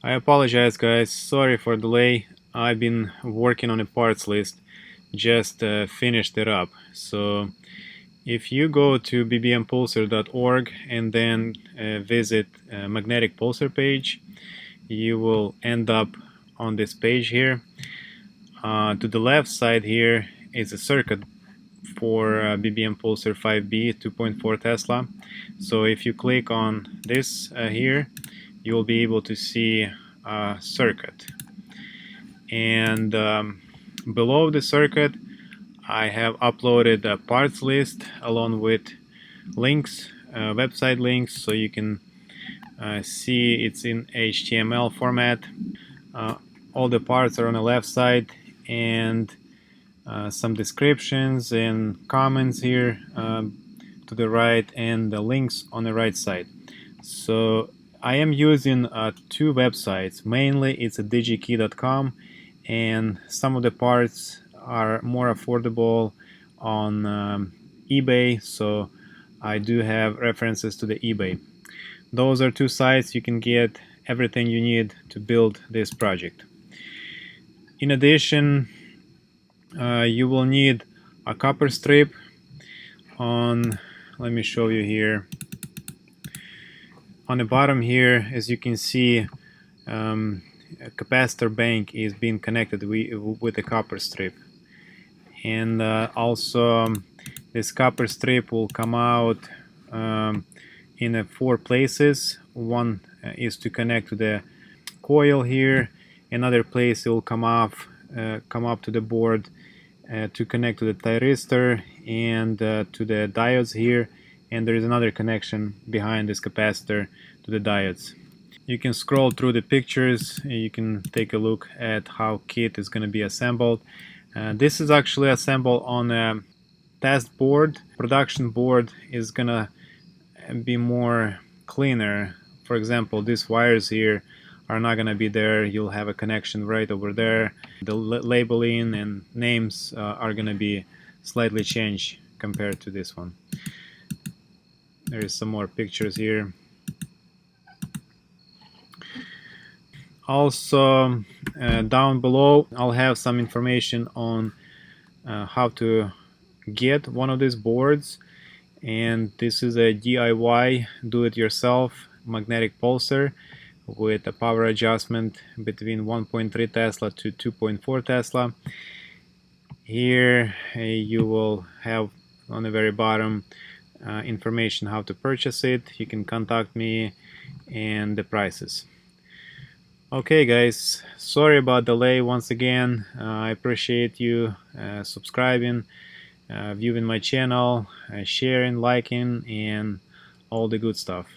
I apologize, guys. Sorry for delay. I've been working on a parts list. Just finished it up. So if you go to bbmpulser.org and then visit magnetic pulsar page, you will end up on this page here. To the left side here is a circuit for BBMPulser 5B 2.4 Tesla. So if you click on this here, you'll be able to see a circuit. And below the circuit, I have uploaded a parts list along with links, website links, so you can see it's in HTML format. All the parts are on the left side, and some descriptions and comments here to the right, and the links on the right side. So I am using two websites. Mainly it's a digikey.com, and some of the parts are more affordable on eBay, so I do have references to the eBay. Those are two sites you can get everything you need to build this project. In addition, you will need a copper strip on, let me show you here. On the bottom here, as you can see, a capacitor bank is being connected with a copper strip. And also this copper strip will come out in 4 places. One is to connect to the coil here. Another place it will come up to the board to connect to the thyristor and to the diodes here. And there is another connection behind this capacitor to the diodes. You can scroll through the pictures. You can take a look at how kit is going to be assembled. This is actually assembled on a test board. Production board is going to be more cleaner. For example, these wires here are not going to be there. You'll have a connection right over there. The labeling and names are going to be slightly changed compared to this one. There is some more pictures here. Also, down below I'll have some information on how to get one of these boards. And this is a DIY, do-it-yourself magnetic pulsar with a power adjustment between 1.3 Tesla to 2.4 Tesla. Here you will have on the very bottom information how to purchase it. You can contact me and the prices. Okay guys, sorry about delay once again. I appreciate you subscribing, viewing my channel, sharing, liking, and all the good stuff.